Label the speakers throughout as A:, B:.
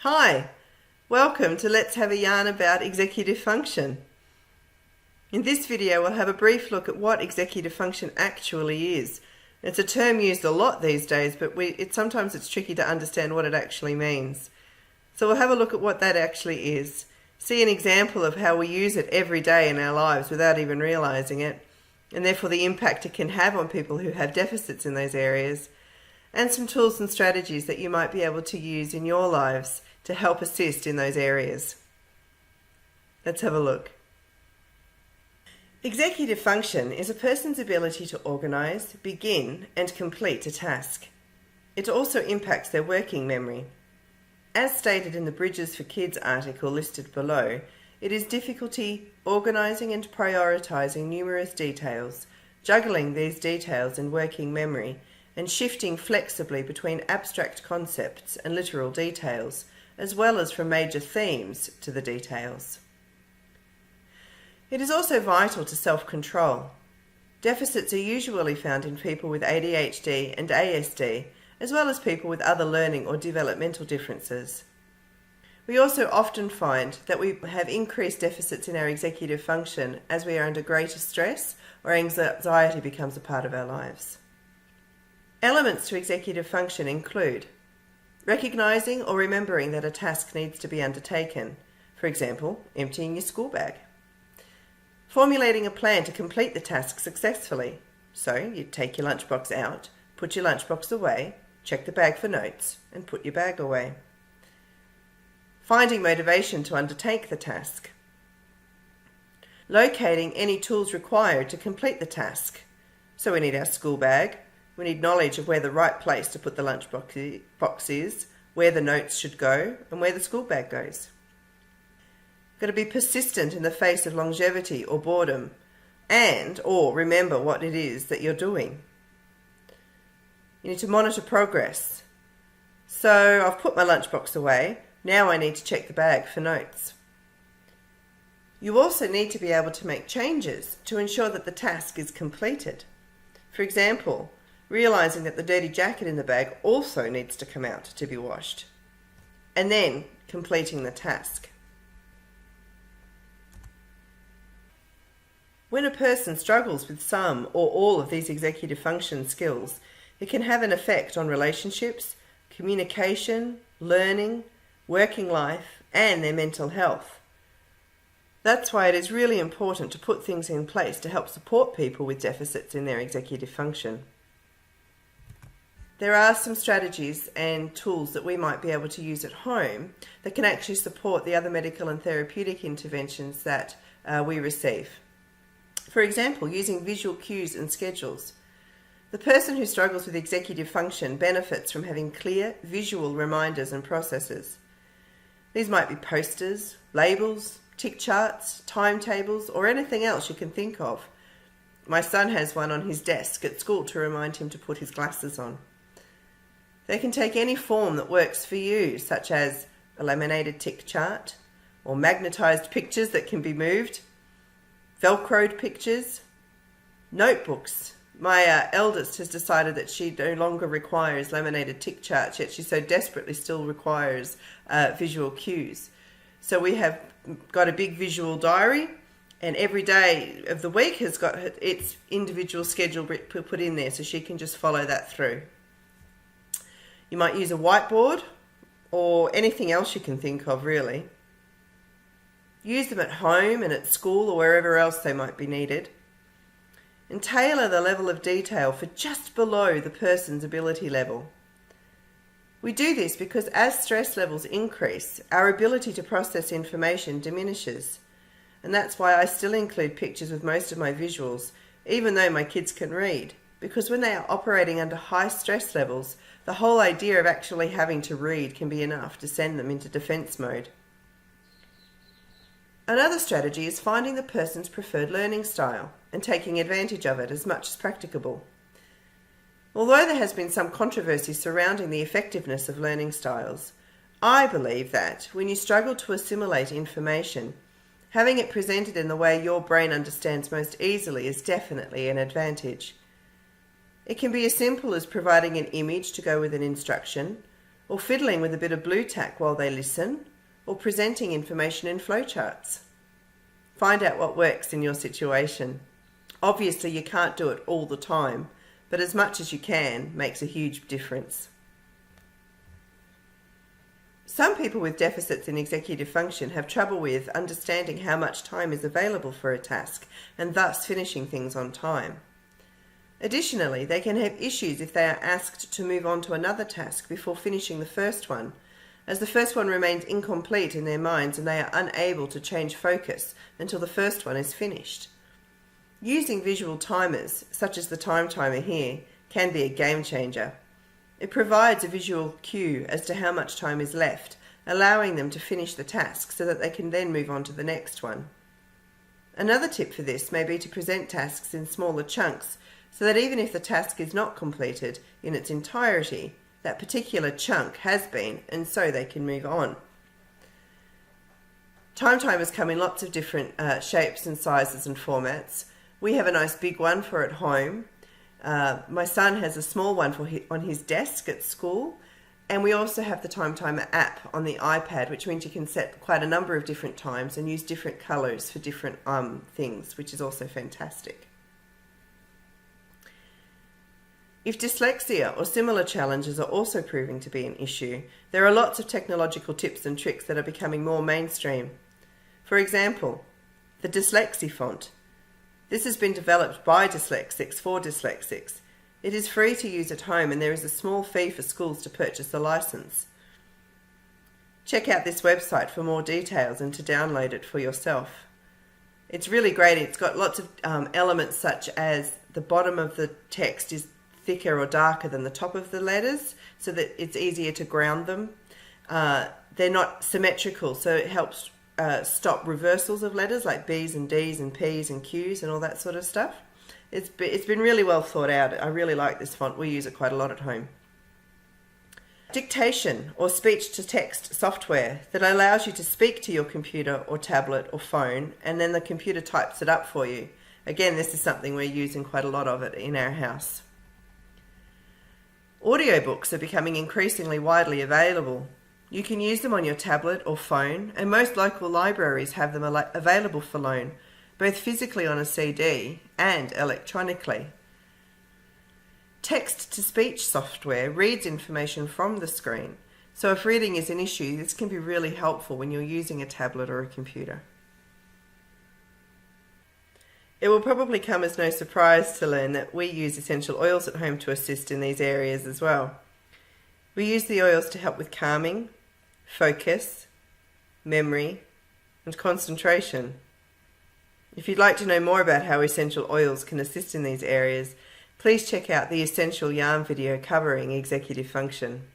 A: Hi, welcome to Let's Have a Yarn about executive function. In this video we'll have a brief look at what executive function actually is. It's a term used a lot these days, but sometimes it's tricky to understand what it actually means. So we'll have a look at what that actually is, see an example of how we use it every day in our lives without even realizing it, and therefore the impact it can have on people who have deficits in those areas, and some tools and strategies that you might be able to use in your lives to help assist in those areas. Let's have a look. Executive function is a person's ability to organise, begin and complete a task. It also impacts their working memory. As stated in the Bridges for Kids article listed below, it is difficulty organising and prioritising numerous details, juggling these details in working memory, and shifting flexibly between abstract concepts and literal details, as well as from major themes to the details. It is also vital to self-control. Deficits are usually found in people with ADHD and ASD, as well as people with other learning or developmental differences. We also often find that we have increased deficits in our executive function as we are under greater stress or anxiety becomes a part of our lives. Elements to executive function include recognising or remembering that a task needs to be undertaken, for example, emptying your school bag. Formulating a plan to complete the task successfully. So you take your lunchbox out, put your lunchbox away, check the bag for notes, and put your bag away. Finding motivation to undertake the task. Locating any tools required to complete the task. So we need our school bag, we need knowledge of where the right place to put the lunchbox is, where the notes should go, and where the school bag goes. Got to be persistent in the face of longevity or boredom, or remember what it is that you're doing. You need to monitor progress. So I've put my lunchbox away, now I need to check the bag for notes. You also need to be able to make changes to ensure that the task is completed. For example, realising that the dirty jacket in the bag also needs to come out to be washed, and then completing the task. When a person struggles with some or all of these executive function skills, it can have an effect on relationships, communication, learning, working life, and their mental health. That's why it is really important to put things in place to help support people with deficits in their executive function. There are some strategies and tools that we might be able to use at home that can actually support the other medical and therapeutic interventions that we receive. For example, using visual cues and schedules. The person who struggles with executive function benefits from having clear visual reminders and processes. These might be posters, labels, tick charts, timetables, or anything else you can think of. My son has one on his desk at school to remind him to put his glasses on. They can take any form that works for you, such as a laminated tick chart, or magnetised pictures that can be moved, velcroed pictures, notebooks. My eldest has decided that she no longer requires laminated tick charts, yet she so desperately still requires visual cues. So we have got a big visual diary, and every day of the week has got its individual schedule put in there, so she can just follow that through. You might use a whiteboard or anything else you can think of, really. Use them at home and at school or wherever else they might be needed. And tailor the level of detail for just below the person's ability level. We do this because as stress levels increase, our ability to process information diminishes. And that's why I still include pictures with most of my visuals, even though my kids can read. Because when they are operating under high stress levels, the whole idea of actually having to read can be enough to send them into defense mode. Another strategy is finding the person's preferred learning style and taking advantage of it as much as practicable. Although there has been some controversy surrounding the effectiveness of learning styles, I believe that when you struggle to assimilate information, having it presented in the way your brain understands most easily is definitely an advantage. It can be as simple as providing an image to go with an instruction, or fiddling with a bit of blue tack while they listen, or presenting information in flowcharts. Find out what works in your situation. Obviously, you can't do it all the time, but as much as you can makes a huge difference. Some people with deficits in executive function have trouble with understanding how much time is available for a task and thus finishing things on time. Additionally, they can have issues if they are asked to move on to another task before finishing the first one, as the first one remains incomplete in their minds and they are unable to change focus until the first one is finished. Using visual timers, such as the time timer here, can be a game changer. It provides a visual cue as to how much time is left, allowing them to finish the task so that they can then move on to the next one. Another tip for this may be to present tasks in smaller chunks, so that even if the task is not completed in its entirety, that particular chunk has been, and so they can move on. Time timers come in lots of different shapes and sizes and formats. We have a nice big one for at home. My son has a small one on his desk at school, and we also have the time timer app on the iPad, which means you can set quite a number of different times and use different colours for different things, which is also fantastic. If dyslexia or similar challenges are also proving to be an issue, there are lots of technological tips and tricks that are becoming more mainstream. For example, the Dyslexie font. This has been developed by dyslexics for dyslexics. It is free to use at home and there is a small fee for schools to purchase a license. Check out this website for more details and to download it for yourself. It's really great. It's got lots of elements such as the bottom of the text is thicker or darker than the top of the letters so that it's easier to ground them. They're not symmetrical, so it helps stop reversals of letters like B's and D's and P's and Q's and all that sort of stuff. It's been really well thought out. I really like this font. We use it quite a lot at home. Dictation or speech-to-text software that allows you to speak to your computer or tablet or phone and then the computer types it up for you. Again, this is something we're using quite a lot of it in our house. Audiobooks are becoming increasingly widely available. You can use them on your tablet or phone, and most local libraries have them available for loan, both physically on a CD and electronically. Text-to-speech software reads information from the screen, so if reading is an issue, this can be really helpful when you're using a tablet or a computer. It will probably come as no surprise to learn that we use essential oils at home to assist in these areas as well. We use the oils to help with calming, focus, memory, and concentration. If you'd like to know more about how essential oils can assist in these areas, please check out the Essential Yarn video covering executive function.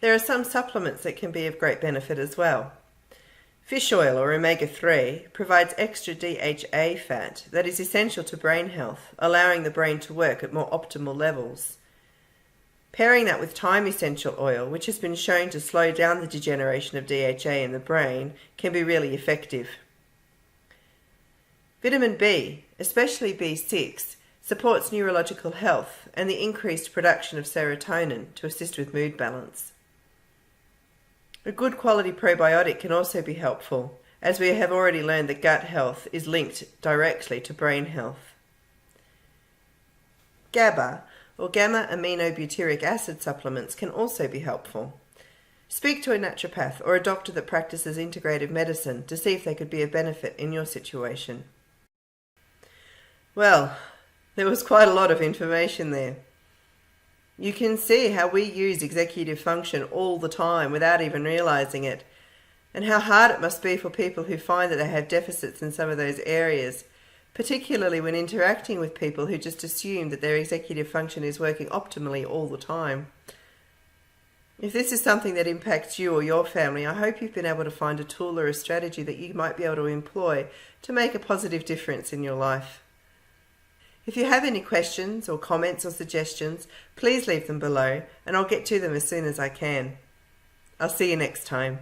A: There are some supplements that can be of great benefit as well. Fish oil or omega-3 provides extra DHA fat that is essential to brain health, allowing the brain to work at more optimal levels. Pairing that with thyme essential oil, which has been shown to slow down the degeneration of DHA in the brain, can be really effective. Vitamin B, especially B6, supports neurological health and the increased production of serotonin to assist with mood balance. A good quality probiotic can also be helpful, as we have already learned that gut health is linked directly to brain health. GABA, or gamma-aminobutyric acid supplements, can also be helpful. Speak to a naturopath or a doctor that practices integrative medicine to see if they could be of benefit in your situation. Well, there was quite a lot of information there. You can see how we use executive function all the time without even realizing it, and how hard it must be for people who find that they have deficits in some of those areas, particularly when interacting with people who just assume that their executive function is working optimally all the time. If this is something that impacts you or your family, I hope you've been able to find a tool or a strategy that you might be able to employ to make a positive difference in your life. If you have any questions or comments or suggestions, please leave them below and I'll get to them as soon as I can. I'll see you next time.